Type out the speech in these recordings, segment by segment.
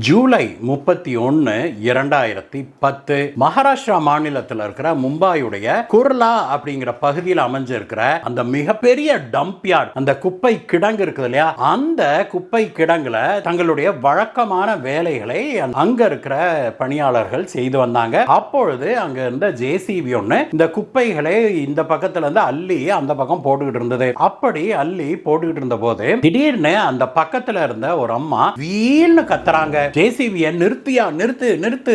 ஜூலை 31, 2010 மகாராஷ்டிரா மாநிலத்தில் இருக்கிற மும்பாயுடைய குர்லா அப்படிங்கிற பகுதியில் அமைஞ்சிருக்கிற அந்த மிகப்பெரிய டம்ப் யார்ட், அந்த குப்பை கிடங்கு இருக்குது இல்லையா, அந்த குப்பை கிடங்குல தங்களுடைய வழக்கமான வேலைகளை அங்க இருக்கிற பணியாளர்கள் செய்து வந்தாங்க. அப்பொழுது அங்க இருந்த ஜேசிபி ஒண்ணு இந்த குப்பைகளை இந்த பக்கத்துல இருந்து அள்ளி அந்த பக்கம் போட்டுக்கிட்டு இருந்தது. அப்படி அள்ளி போட்டுக்கிட்டு இருந்த போது திடீர்னு அந்த பக்கத்துல இருந்த ஒரு அம்மா வீல்னு கத்துறாங்க, ஜேசிபியை நிறுத்து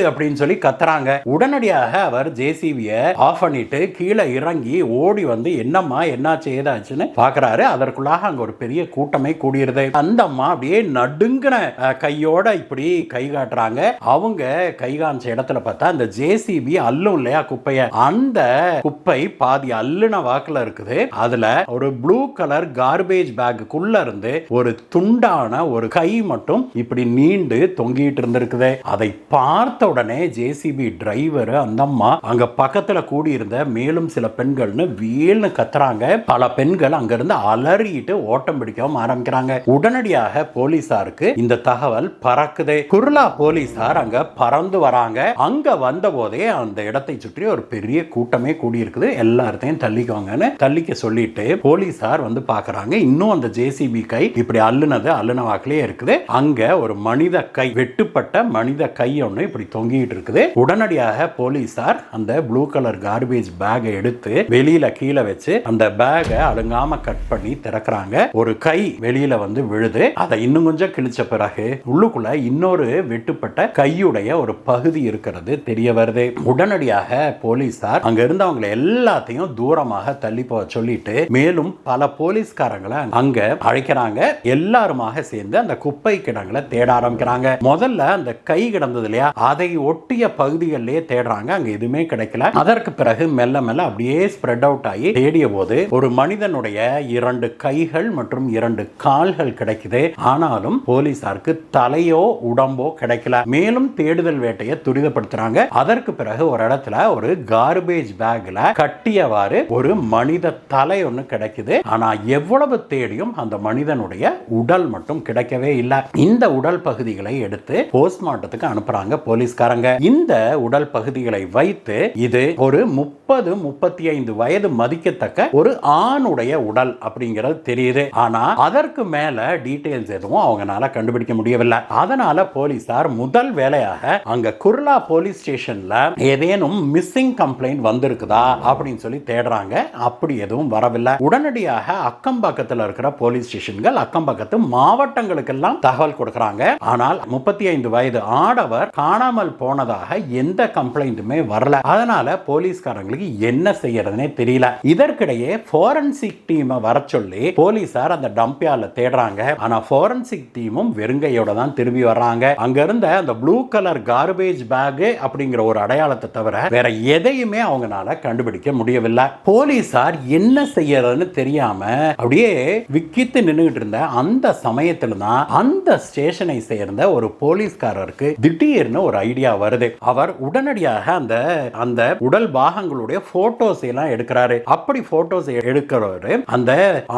அப்படின்னு சொல்லி கத்துறாங்க. உடனடியாக அவர் ஜேசிபியை ஆஃப் பண்ணிட்டு கீழே இறங்கி ஓடி வந்து என்னம்மா என்னாச்சு ஏதாச்சுன்னு பாக்குறாரு. அதற்குள்ளாக அங்க ஒரு பெரிய கூட்டமே கூடியிருது. அந்த அம்மா அப்படியே நடுங்கின கையோட இப்படி கை காட்டுறாங்க. அவங்க கை காமிச்ச இடத்துல பார்த்தா அந்த ஜேசிபி அள்ளும் இல்லையா குப்பைய, அந்த குப்பை பாதி அள்ளுன வாக்குல இருக்குது. அதுல ஒரு ப்ளூ கலர் கார்பேஜ் பேக்குள்ள இருந்து ஒரு துண்டான ஒரு கை மட்டும் இப்படி நீண்டு தொங்கிட்டு இருந்திருக்குது. அதை பார்த்த உடனே ஜேசிபி டிரைவர் அந்த அம்மா அங்க பக்கத்துல கூடி இருந்த மேலும் சில பெண்கள்னு வீல்னு கத்துறாங்க. பல பெண்கள் அங்க இருந்து அலறிட்டு ஓட்டம் பிடிக்கவும் ஆரம்பிக்கிறாங்க. உடனடியாக போலீசாருக்கு இந்த தகவல் பறக்குது. குர்லா போலீசார் அங்க பறந்து வராங்க. அங்க வந்த போதே அந்த இடத்தை சுற்றி ஒரு பெரிய கூட்டமே கூடி இருக்குது. எல்லாத்தையும் தள்ளிக்கோங்கன்னு தள்ளிக்க சொல்லிட்டு போலீசார் வந்து பாக்குறாங்க. இன்னும் அந்த ஜேசிபி கை இப்படி அள்ளுன வாக்கிலே இருக்குது. அங்க ஒரு மனித கை, வெட்டுப்பட்ட மனித கை ஒன்று இப்படி தொங்கிட்டு இருக்குது. உடனடியாக போலீசார் அந்த ப்ளூ கலர் கார்பேஜ் பேக்கை எடுத்து வெளியில கீழே வச்சு அந்த பேக்கை அழுங்காம கட் பண்ணி திறக்கிறாங்க. ஒரு கை வெளியில வந்து விழுது. அதை இன்னும் கொஞ்சம் கிழிச்ச பிறகு உள்ளுக்குள்ள இன்னொரு வெட்டுப்பட்ட கையுடைய ஒரு பகுதி இருக்கிறது தெரிய வருது. உடனடியாக போலீசார் அங்க இருந்தவங்க எல்லாத்தையும் தூரமாக தள்ளி போக சொல்லிட்டு மேலும் பல போலீஸ்காரங்களை அங்க அழைக்கிறாங்க. எல்லாருமாக சேர்ந்து அந்த குப்பை கிடங்களை தேட ஆரம்பிக்கிறாங்க. முதல்ல அந்த கை கிடந்தது இல்லையா, அதை ஒட்டிய பகுதிகளிலே தேடுறாங்க. அங்க எதுவுமே கிடைக்கல. அதற்கு பிறகு மெல்ல மெல்ல அப்படியே ஸ்ப்ரெட் அவுட் ஆகி தேடிய போது ஒரு மனிதனுடைய 2 கைகள் மற்றும் 2 கால்கள் கிடைக்குது. ஆனாலும் போலீசாருக்கு தலையோ உடம்போ கிடைக்கல. மேலும் தேடுதல் வேட்டையை துரிதப்படுத்துறாங்க. அதற்கு பிறகு ஒரு இடத்துல ஒரு கார்பேஜ் பேக்ல கட்டியவாறு ஒரு மனித தலை ஒன்று கிடைக்குது. ஆனா எவ்வளவு தேடியும் அந்த மனிதனுடைய உடல் மட்டும் கிடைக்கவே இல்லை. இந்த உடல் பகுதிகளை எடுத்து போஸ்ட்மார்ட்டத்துக்கு அனுப்புறாங்க போலீஸ்காரங்க. இந்த உடல் பகுதிகளை வைத்து இது ஒரு 30-35 வயது மதிக்கத்தக்க ஒரு ஆணுடைய உடல் அப்படிங்கிறது தெரியுது. ஆனா அதற்கு மேல டீடைல்ஸ் எதுவும் அவங்களால கண்டுபிடிக்க முடியவில்லை. அதனால போலீசார் முதல் வேலையாக அங்க குர்லா போலீஸ் ஸ்டேஷன்ல ஏதேனும் மிஸ்ஸிங் கம்ப்ளைண்ட் வந்திருக்குதா அப்படின்னு சொல்லி தேடுறாங்க. அப்படி எதுவும் வரவில்லை. உடனடியாக அக்கம் பக்கத்தில் இருக்கிற போலீஸ் ஸ்டேஷன்கள், அக்கம் பக்கத்து மாவட்டங்களுக்கெல்லாம் தகவல் கொடுக்கறாங்க. ஆனால் 35 வயது ஆடவர் காணாமல் போனதாக எந்த கம்ப்ளைண்ட்டுமே வரல. அதனால போலீஸ்காரங்களுக்கு என்ன செய்யறதுனே தெரியல. இதற்கிடையே ஃபோரன்சிக் டீமை வர சொல்லி போலீசார் அந்த டம்ப் யார்ட்ல தேடுறாங்க. ஆனா ஃபோரன்சிக் டீமும் வெறுங்கையோட தான் திரும்பி வர்றாங்க. அங்க இருந்த அந்த ப்ளூ கலர் கார்பேஜ் பேக் அப்படிங்கிற ஒரு அடையாளத்தை தவிர வேற எதையுமே அவங்களால கண்டுபிடிக்க முடியவில்லை. போலீசார் என்ன செய்யறதுன்னு தெரியாம அப்படியே விக்கித்து நின்றுகிட்டு இருந்த அந்த சமயத்துல தான் அந்த ஸ்டேஷனை சேர்ந்த ஒரு போலீஸ்காரருக்கு திடீர்னு ஒரு ஐடியா வருது. அவர் உடனடியாக அந்த உடல் பாகங்களுடைய போட்டோஸ் எல்லாம் எடுக்கிறாரு. அப்படி போட்டோஸ் எடுக்கிறவரு அந்த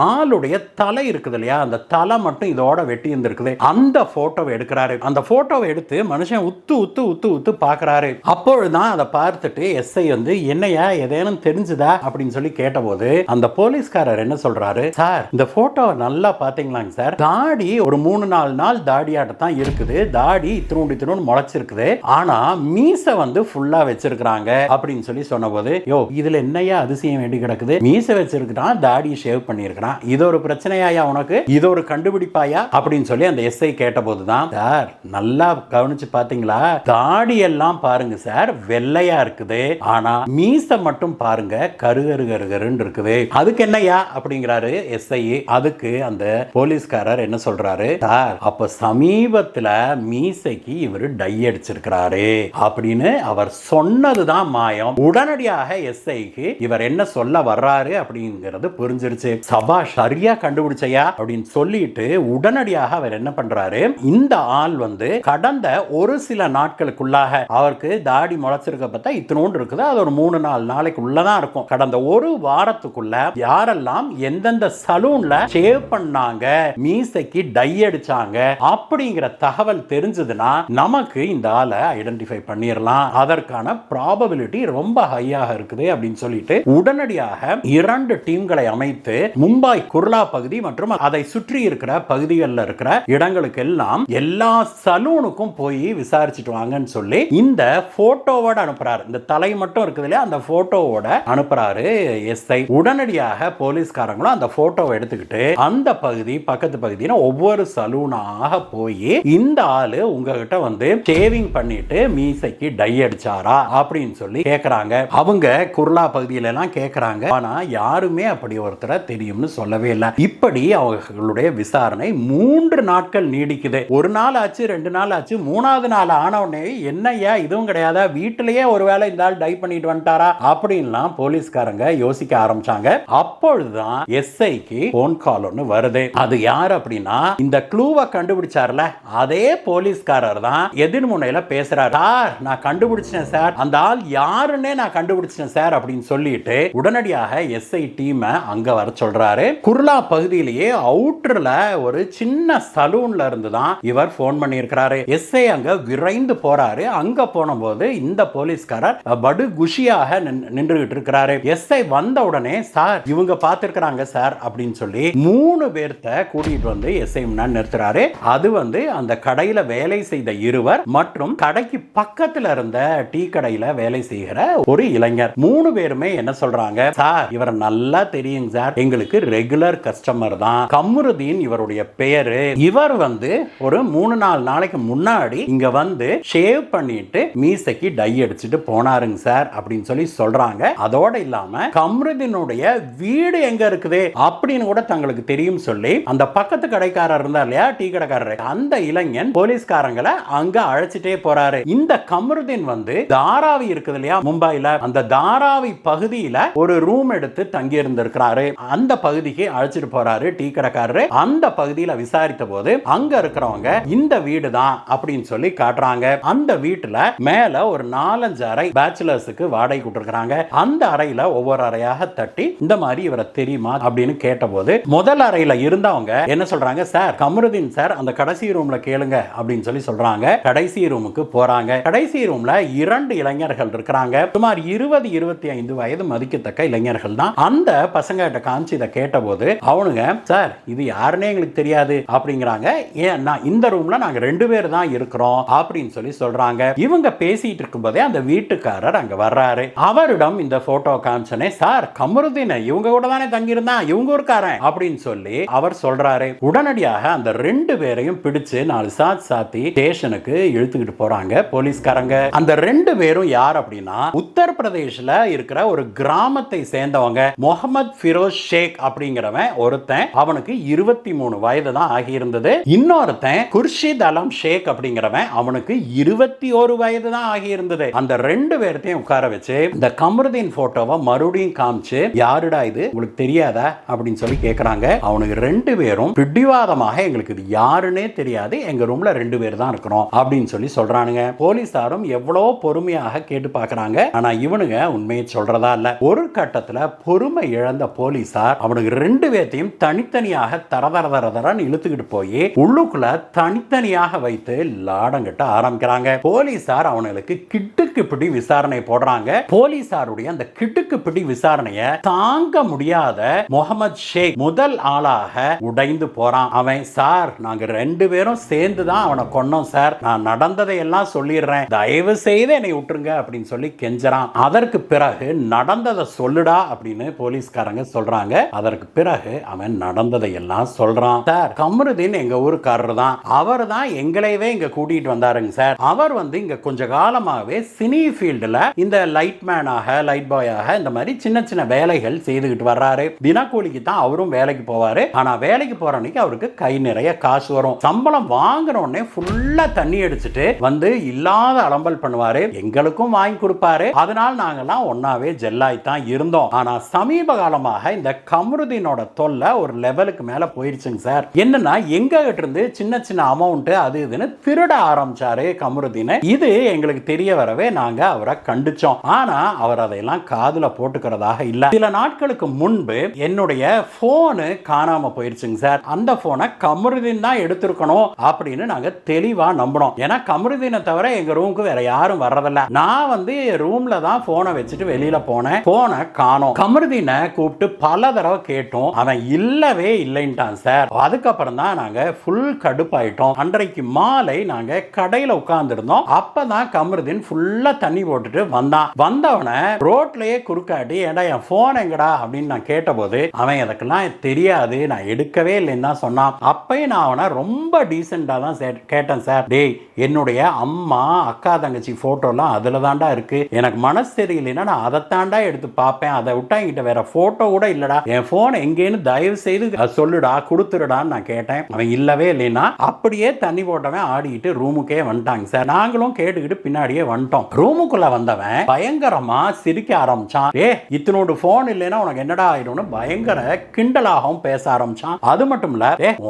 ஆளுடைய தலை இருக்குது இல்லையா, அந்த தலை மட்டும் இதோட வெட்டி இருந்திருக்குது. அந்த போட்டோவை எடுக்கிறாரு. அந்த போட்டோவை எடுத்து மனுஷன் உத்து உத்து உத்து உத்து பார்க்கிறாரு. அப்பொழுதுதான் அதை பார்த்துட்டு எஸ்ஐ வந்து என்னையா ஏதேனும் தெரிஞ்சுதா அப்படின்னு சொல்லி கேட்டபோது அந்த போலீஸ்காரர் என்ன சொல்றாரு, சார் இந்த போட்டோவை நல்லா பாத்தீங்களாங்க சார், தாடி ஒரு 3-4 நாள் தாடியாட்ட தான் இருக்குது. தாடி இத்தினோடு முளைச்சிருக்குது. ஆனா மீசை வந்து ஃபுல்லா வச்சிருக்காங்க அப்படின்னு சொல்லி சொன்னபோது, யோ இதுல என்னையா அதிசயம் வேண்டி கிடக்குது, மீசை வச்சிருக்கான், தாடி ஷேவ் பண்ணிருக்கான், இது ஒரு பிரச்சனையா உனக்கு, இது ஒரு கண்டுபிடிப்பாயா அப்படின்னு சொல்லி அந்த எஸ்ஐ கேட்டபோதுதான், சார் நல்லா கவனிச்சு பாத்தீங்களா, தாடி எல்லாம் பாருங்க சார் வெள்ளையா இருக்குது, ஆனா மீசை மட்டும் பாருங்க கருகருன்னு இருக்குது, அதுக்கு என்னையா அப்படிங்கிறாரு எஸ்ஐ. அதுக்கு அந்த போலீஸ்காரர் என்ன சொல்றாரு, சார் அப்ப சமீபத்துல மீசைக்கு இவரு டை அடிச்சிருக்கிறாரு அப்படின்னு அவர் சொன்னதுதான் மாயம். உடனடியாக உடனடியாக எஸ்ஐக்கு இவர் என்ன சொல்ல வர்றாரு அப்படிங்கிறது புரிஞ்சிருச்சு. சபாஷ், சரியா கண்டுபிடிச்சையா அப்படின்னு சொல்லிட்டு உடனடியாக அவர் என்ன பண்றாரு, இந்த ஆள் வந்து கடந்த ஒரு சில நாட்களுக்குள்ளாக அவருக்கு தாடி முளைச்சிருக்க பார்த்தா இத்தனோண்டு இருக்குது, அது ஒரு 3-4 நாளைக்கு உள்ளதான் இருக்கும். கடந்த ஒரு வாரத்துக்குள்ள யாரெல்லாம் எந்தெந்த சலூன்ல ஷேவ் பண்ணாங்க, மீசைக்கு டை அடிச்சாங்க அப்படிங்கிற தகவல் தெரிஞ்சதுன்னா நமக்கு இந்த ஆளை ஐடென்டிஃபை பண்ணிடலாம். அதற்கான ப்ராபபிலிட்டி ரொம்ப ஹையாக இருக்குது அப்படின்னு சொல்லிட்டு உடனடியாக 2 டீம்களை அமைத்து மும்பை குர்லா பகுதி மற்றும் அதை சுற்றி இருக்கிற பகுதிகளில் இருக்கிற இடங்களுக்கு எல்லாம் எல்லா சலூனுக்கும் போய் விசாரிச்சுட்டு வாங்கன்னு சொல்லி இந்த போட்டோவோட அனுப்புறாரு. இந்த தலை மட்டும் இருக்குது இல்லையா, அந்த போட்டோவோட அனுப்புறாரு எஸ்ஐ. உடனடியாக போலீஸ்காரங்களும் அந்த போட்டோவை எடுத்துக்கிட்டு அந்த பகுதி பக்கத்து பகுதியில ஒவ்வொரு சலூனாக போய் இந்த ஆளு உங்ககிட்ட வந்து ஷேவிங் பண்ணிட்டு மீசைக்கு டை அடிச்சாரா அப்படின்னு சொல்லி கேக்குறாங்க. அவங்க குர்லா பகுதியில எல்லாம் கேக்குறாங்க. ஆனா யாருமே அப்படி ஒருத்தரை தெரியும்னு சொல்லவே இல்லை. இப்படி அவர்களுடைய விசாரணை 3 நாட்கள் நீடிக்குது. ஒரு நாள் ஆச்சு, 2 நாள் ஆச்சு, 3வது நாள் ஆன உடனே என்னையா இதுவும் கிடையாதா, வீட்டிலேயே ஒருவேளை இந்த ஆள் டை பண்ணிட்டு வந்துட்டாரா அப்படின்லாம் போலீஸ்காரங்க யோசிக்க ஆரம்பிச்சாங்க. அப்பொழுதுதான் எஸ்ஐக்கு போன் கால் ஒன்னு வருது. அது யார் அப்படின்னா இந்த க்ளூவை கண்டுபிடிச்சார்ல அதே போலீஸ்காரர் தான் எதிர்முனையில பேசுறாரு. சார், நான் கண்டுபிடிச்சேன் சார், அந்த ஆள் யாருன்னே நான் கண்டுபிடிச்சேன் சார் அப்படின்னு சொல்லிட்டு உடனடியாக எஸ்ஐ டீம் அங்க வர சொல்றாரு. குர்லா பகுதியிலேயே அவுட்டர்ல ஒரு சின்ன சலூன்ல இருந்து தான் இவர் போன் பண்ணி இருக்கிறாரு. எஸ்ஐ அங்க விரைந்து போறாரு. அங்க போன போது இந்த போலீஸ்காரர் படு குஷியாக நின்றுகிட்டு இருக்கிறாரு. எஸ்ஐ வந்த உடனே சார் இவங்க பார்த்திருக்கிறாங்க சார் அப்படின்னு சொல்லி 3 பேர்த்த கூட்டிட்டு வந்து எஸ்ஐ முன்னாடி நிறுத்துறாரு. அது வந்து அந்த கடையில வேலை செய்த இருவர் மற்றும் கடைக்கு பக்கத்துல இருந்த டீ கடையில வேலை செய்கிற ஒரு இளைஞர். 3 பேருமே என்ன சொல்றாங்க, சார் இவர் நல்லா தெரியும் சார், எங்களுக்கு ரெகுலர் கஸ்டமர் தான், கம்ருதீன் இவருடைய பெயரு, இவர் வந்து ஒரு 3-4 நாளைக்கு முன்னாடி இங்க வந்து ஷேவ் பண்ணிட்டு மீசைக்கு டை அடிச்சிட்டு போனாருங்க சார் அப்படின்னு சொல்லி சொல்றாங்க. அதோட இல்லாம கம்ருதீனுடைய வீடு எங்க இருக்குது அப்படின்னு கூட தங்களுக்கு தெரியும் சொல்லி அந்த பக்கத்து கடைக்காரர் இருந்தார் இல்லையா, டீ கடைக்காரர், அந்த இளைஞன் போலீஸ்காரங்களை அங்க அழைச்சிட்டே போறாரு. இந்த கம்ருதீன் வந்து தாராவி இருக்குது இல்லையா மும்பைல, அந்த தாராவி பகுதியில ஒரு ரூம் எடுத்து தங்கி இருந்திருக்கிறாரு. அந்த பகுதிக்கு அழைச்சிட்டு போறாரு டீ கடைக்காரரு. அந்த பகுதியில விசாரித்த போது அங்க இருக்கிறவங்க இந்த வீடு தான் அப்படின்னு சொல்லி காட்டுறாங்க. அந்த வீட்டுல மேல ஒரு 4-5 அறை பேச்சுலர்ஸுக்கு வாடகை கொடுத்திருக்காங்க. அந்த அறையில ஒவ்வொரு அறையாக தட்டி இந்த மாதிரி இவரை தெரியுமா அப்படின்னு கேட்டபோது முதல் அறையில இருந்தவங்க என்ன சொல்றாங்க, சார் கம்ருதீன் சார் அந்த கடைசி ரூம்ல கேளுங்க அப்படின்னு சொல்லி சொல்றாங்க. கடைசி ரூமுக்கு போறாங்க. கடைசி ரூம்ல 2 இளைஞர்கள் இருக்கிறாங்க. சுமார் 20-25 வயது மதிக்கத்தக்க இளைஞர்கள் தான். அந்த பசங்க கிட்ட காமிச்சு இதை கேட்டபோது அவனுங்க, சார் இது யாருன்னே எங்களுக்கு தெரியாது அப்படிங்கிறாங்க. ஏன்னா இந்த ரூம்ல நாங்க 2 பேர் தான் இருக்கிறோம் அப்படின்னு சொல்லி சொல்றாங்க. இவங்க பேசிட்டு இருக்கும்போதே அந்த வீட்டுக்காரர் அங்க வர்றாரு. அவரிடம் இந்த போட்டோ காமிச்சனே, சார் கம்ருதீன் இவங்க கூட தானே தங்கி இருந்தான், இவங்க ஊர்க்காரன் அப்படின்னு சொல்லி அவர் சொல்றாரு. உடனடியாக அந்த 2 பேரையும் பிடிச்சு 4 சாத் சாத்தி ஸ்டேஷனுக்கு இழுத்துக்கிட்டு போறாங்க போலீஸ்காரங்க. அந்த 2 பேரும் யார் அப்படின்னா உத்தரப்பிரதேஷ்ல இருக்கிற ஒரு கிராமத்தை சேர்ந்தவங்க. முகமது ஃபிரோஸ் ஷேக் அப்படிங்கிறவன் ஒருத்தன், அவனுக்கு 23 வயது தான் ஆகியிருந்தது. இன்னொருத்தன் குர்ஷித் அலம் ஷேக் அப்படிங்கிறவன், அவனுக்கு 21 வயது தான் ஆகியிருந்தது. அந்த 2 பேர்த்தையும் உட்கார வச்சு இந்த கம்ருதீன் போட்டோவை மறுபடியும் காமிச்சு, யாருடா இது உங்களுக்கு தெரியாதா அப்படின்னு சொல்லி கேட்கறாங்க. அவனுக்கு 2 பேரும் பிடிவாதமாக எங்களுக்கு இது யாருன்னே தெரியாது, எங்க ரூம்ல 2 பேர் தான் இருக்கிறோம் அப்படின்னு சொல்லி சொல்றானுங்க. போலீசாரும் எவ்வளவு பொறுமையாக கேட்டு பார்க்கறாங்க. ஆனா இவனுங்க உண்மையை சொல்றதா இல்ல. ஒரு கட்டத்துல பொறுமை இழந்த போலீசார் அவனுக்கு 2 பேர்த்தையும் தனித்தனியாக தரதரன்னு இழுத்துக்கிட்டு போய் உள்ளுக்குள்ள தனித்தனியாக வைத்து லாடங்கட்ட ஆரம்பிக்கிறாங்க. போலீசார் அவனுக்கு கிட்டுக்கு பிடி விசாரணை போடுறாங்க. போலீசாருடைய அந்த கிட்டுக்கு பிடி விசாரணையை தாங்க முடியாத முகமது ஷேக் முதல் ஆளாக உடைந்து போறான். அவன், சார் நாங்க 2 பேரும் சேர்ந்து தான் அவனை கொன்னோம் சார், நான் நடந்ததை எல்லாம் சொல்லிடுறேன், தயவு செய்து என்னை விட்டுருங்க அப்படின்னு சொல்லி கெஞ்சறான். அதற்கு பிறகு நடந்ததை சொல்லுடா அப்படின்னு போலீஸ்காரங்க சொல்றாங்க. அதற்கு பிறகு அவன் நடந்ததை எல்லாம் சொல்றான். சார் கம்ருதீன் எங்க ஊருக்காரர் தான், அவர் தான் எங்களையவே இங்க கூட்டிட்டு வந்தாருங்க சார். அவர் வந்து இங்க கொஞ்ச காலமாகவே சினி ஃபீல்டுல இந்த லைட் மேனாக லைட் பாயாக இந்த மாதிரி சின்ன சின்ன வேலைகள் செய்துகிட்டு வர்றாரு. தினக்கூலிக்கு தான் அவரும் வேலைக்கு போவாரு. ஆனா வேலைக்கு போற அன்னைக்கு அவருக்கு கை நிறைய காசு வரும். சம்பளம் வாங்குற உடனே ஃபுல்லா தண்ணி அடிச்சுட்டு வந்து இல்லாத அலம்பல் பண்ணுவாரு. எங்களுக்கும் வாங்கி கொடுப்பாரு. அதனால நாங்க நாங்கெல்லாம் ஒன்னாவே ஜெல்லாய்த்தான் இருந்தோம். ஆனா சமீப காலமாக இந்த கமருதீனோட தொல்லை ஒரு லெவலுக்கு மேல போயிருச்சுங்க சார். என்னன்னா எங்க கிட்ட இருந்து சின்ன சின்ன அமௌண்ட் அது இதுன்னு திருட ஆரம்பிச்சாரு கமருதீன். இது எங்களுக்கு தெரிய வரவே நாங்க அவரை கண்டிச்சோம். ஆனா அவர் அதையெல்லாம் காதுல போட்டுக்கிறதாக இல்ல. சில நாட்களுக்கு முன்பு என்னுடைய போனு காணாம போயிருச்சுங்க சார். அந்த போனை கமருதீன் தான் எடுத்திருக்கணும் அப்படின்னு நாங்க தெளிவா நம்பணும். ஏன்னா கமருதீனை தவிர எங்க ரூமுக்கு வேற யாரும் வர்றதில்ல. நான் வந்து ரூம்ல தான் போனை வச்சுட்டு வெளியில போனேன். போனை காணோம். கமருதீனை கூப்பிட்டு பல தடவை கேட்டோம். அவன் இல்லவே இல்லைன்ட்டான் சார். அதுக்கப்புறம் தான் நாங்க ஃபுல் கடுப்பாயிட்டோம். அன்றைக்கு மாலை நாங்க கடையில உட்கார்ந்து இருந்தோம். அப்பதான் கமருதீன் ஃபுல்லா தண்ணி போட்டுட்டு வந்தான். வந்தவனை ரோட்லயே குறுக்காட்டி ஏடா என் போன் எங்கடா அப்படின்னு நான் கேட்டபோது அவன் எனக்கெல்லாம் தெரியாது, நான் எடுக்கவே இல்லைன்னு தான் சொன்னான். அப்பயும் நான் அவனை ரொம்ப டீசெண்டா தான் கேட்டேன் சார். டேய், என்னுடைய அம்மா அக்கா தங்கச்சி போட்டோலாம் அதுல தாண்டா இருக்கு. எனக்கு மனசு தெரியலன்னா நான் அதை தாண்டா எடுத்து பார்ப்பேன். அதை விட்டா என்கிட்ட வேற போட்டோ கூட இல்லடா. என் போன் எங்கேன்னு தயவு செய்து சொல்லுடா, கொடுத்துருடான்னு நான் கேட்டேன். அவன் இல்லவே இல்லைன்னா அப்படியே தண்ணி போட்டவன் ஆடிக்கிட்டு ரூமுக்கே வந்துட்டாங்க சார். நாங்களும் கேட்டுக்கிட்டு பின்னாடியே வந்துட்டோம். ரூமுக்குள்ள வந்தவன் பயங்கரமா சிரிக்க ஆரம்பிச்சான். இத்தனோடு போன் இல்லைன்னா உனக்கு என்னடா ஆயிடும்னு பயங்கர கிண்டலாகவும் பேச ஆரம்பிச்சான். அது மட்டும் இல்ல,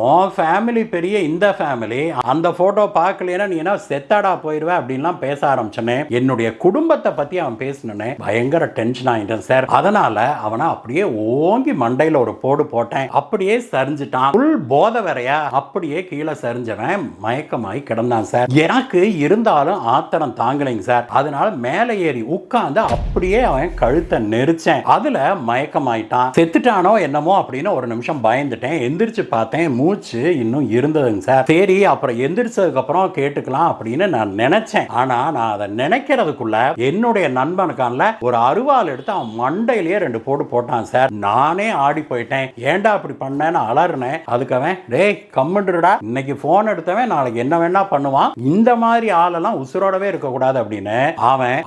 உன் ஃபேமிலி பெரிய இந்த ஃபேமிலி, அந்த போட்டோ பார்க்கலைன்னா நீ என்ன செத்தாடா போயிருவ அப்படின்லாம் பேச ஆரம்பிச்சனே. என்னுடைய குடும்பத்தை பத்தி அவன் பேசினே பயங்கர டென்ஷன் ஆயிட்டான் சார். அதனால அவனை அப்படியே ஓங்கி மண்டையில ஒரு போடு போட்டேன். அப்படியே சரிஞ்சிட்டான். புல் போத வரையா அப்படியே கீழே சரிஞ்சவன் மயக்கமாய் கிடந்தான் சார். எனக்கு இருந்தாலும் ஆத்திரம் தாங்கலைங்க சார். அதனால மேலே ஏறி உட்கார்ந்து அப்படியே அவன் கழுத்தை நெரிச்சேன். அதுல மயக்கமாயிட்டான். செத்துட்டானோ என்னமோ அப்படின்னு ஒரு நிமிஷம் பயந்துட்டேன். எந்திரிச்சு பார்த்தேன், மூச்சு இன்னும் இருந்ததுங்க சார். சரி, அப்புறம் எந்திரிச்சதுக்கு அப்புறம் கேட்டுக்கலாம் அப்படின்னு நான் நினைச்சேன். ஆனா நான் அதை நினைக்கிறதுக்குள்ள என்னுடைய நண்பனுக்கான ஒரு அருவாள் எடுத்து அவன் மண்டையிலேயே 2 போடு போட்டான் சார். நானே ஆடி போயிட்டேன். ஏன்டா அப்படி பண்ணேன்னு அலறினேன். அதுக்கு அவன், டேய் கம்முண்டுடா, இன்னைக்கு போன் எடுத்தவன் நாளைக்கு என்ன வேணா பண்ணுவான், இந்த மாதிரி ஆளெல்லாம் உசுரோடவே இருக்க கூடாது அப்படின்னு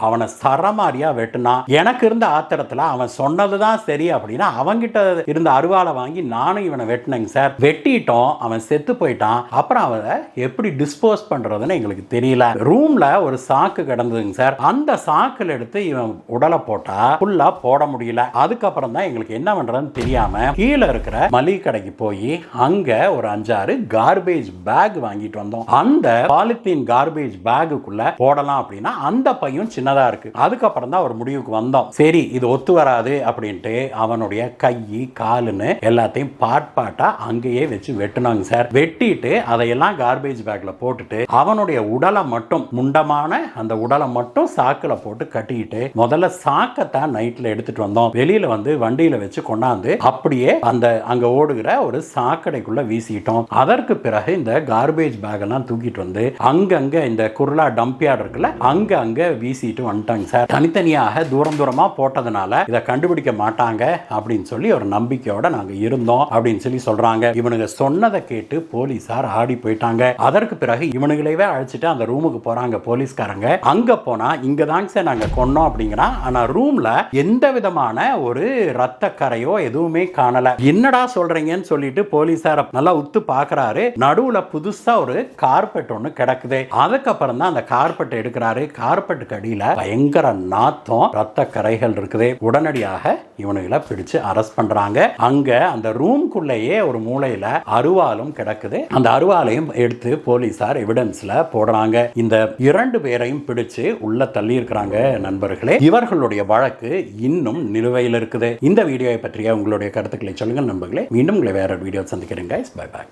அவனை சரமாரியா வெட்டுனான். எனக்கு இருந்த ஆத்திரத்துல அவன் சொன்னதுதான் சரி அப்படின்னா அவன்கிட்ட இருந்த அருவாளை வாங்கி நானும் இவனை வெட்டினேங்க சார். வெட்டிட்டோம். அவன் செத்து போயிட்டான். அப்புறம் அவனை எப்படி டிஸ்போஸ் பண்றதுன்னு எங்களுக்கு தெரியல. ரூம்ல ஒரு சாக்கு கிடந்ததுங்க சார். அந்த சாக்கில் எடுத்து இவன் உடலை போட்டா ஃபுல்லா போட முடியல. அதுக்கப்புறம் தான் எங்களுக்கு என்ன பண்றதுன்னு தெரியாம கீழே இருக்கிற மளிகை கடைக்கு போய் அங்க ஒரு 5-6 கார்பேஜ் பேக் வாங்கிட்டு வந்தோம். அந்த பாலித்தீன் கார்பேஜ் பேக்குக்குள்ள போடலாம் அப்படின்னா அந்த பையும் சின்னதா இருக்கு. அதுக்கப்புறம் தான் ஒரு முடிவுக்கு வந்தோம். சரி, இது ஒத்து வராது அப்படின்ட்டு அவனுடைய கை காலுன்னு எல்லாத்தையும் பாட்டா அங்கேயே வச்சு வெட்டினாங்க சார். வெட்டிட்டு அதையெல்லாம் கார்பேஜ் பேக்ல போட்டுட்டு அவனுடைய உடலை மட்டும், முண்டமான அந்த உடலை மட்டும் சாக்குல போட்டு கட்டிக்கிட்டு முதல்ல சாக்கத்தான் நைட்ல எடுத்துட்டு வந்தோம். வெளியில வந்து வண்டியில வச்சு கொண்டாந்து அப்படியே அந்த அங்க ஓடுகிற ஒரு சாக்கடைக்குள்ள வீசிட்டோம். அதற்கு பிறகு இந்த கார்பேஜ் பேக் எல்லாம் தூக்கிட்டு வந்து அங்கங்க இந்த குர்லா டம்பியார்ட் இருக்குல்ல, அங்க வீசிட்டு வந்துட்டாங்க சார். தனித்தனியாக தூரமா போட்டதுனால இதை கண்டுபிடிக்க மாட்டாங்க அப்படின்னு சொல்லி ஒரு நம்பிக்கையோட நாங்க இருந்தோம் அப்படின்னு சொல்லி சொல்றாங்க. இவனுங்க சொன்னதை கேட்டு போலீசார் ஆடி போயிட்டாங்க. அதற்கு பிறகு இவனுங்களே அழைச்சிட்டு அந்த ரூமுக்கு போறாங்க போலீஸ்காரங்க. அங்க போனா இங்க தாங்க சார் நாங்க கொன்னோம் அப்படிங்கிறா. ஆனா ரூம்ல எந்த விதமான ஒரு ரத்த கரையோ எதுவுமே காணல. என்னடா சொல்றீங்கன்னு சொல்லிட்டு போலீசார் நல்லா உத்து பாக்குறாரு. நடுவுல புதுசா ஒரு கார்பெட் ஒண்ணு கிடக்குது. அதுக்கப்புறம் தான் அந்த கார்பெட் எடுக்கிறாரு. கார்பெட்டுக்கு அடியில பயங்கர நாத்தம், ரத்த கரைகள் இருக்குது. உடனடியாக இவனுங்களை பிடிச்சு அரெஸ்ட் பண்றாங்க. அங்க அந்த ரூம்குள்ளேயே ஒரு மூலையில அருவாலும் கிடக்குது. அந்த அருவாலையும் எடுத்து போலீசார் எவிடன்ஸ்ல போடுறாங்க. இந்த 2 பேரையும் பிடிச்சு உள்ள தள்ளி இருக்கிறாங்க நண்பர்களே. இவர்களுடைய வழக்கு இன்னும் நிலுவையில் இருக்குது. இந்த வீடியோவை பற்றிய உங்களுடைய கருத்துக்களை சொல்லுங்கள் நண்பர்களே. மீண்டும் உங்களை வேற வீடியோ சந்திக்கிறேன். Bye by.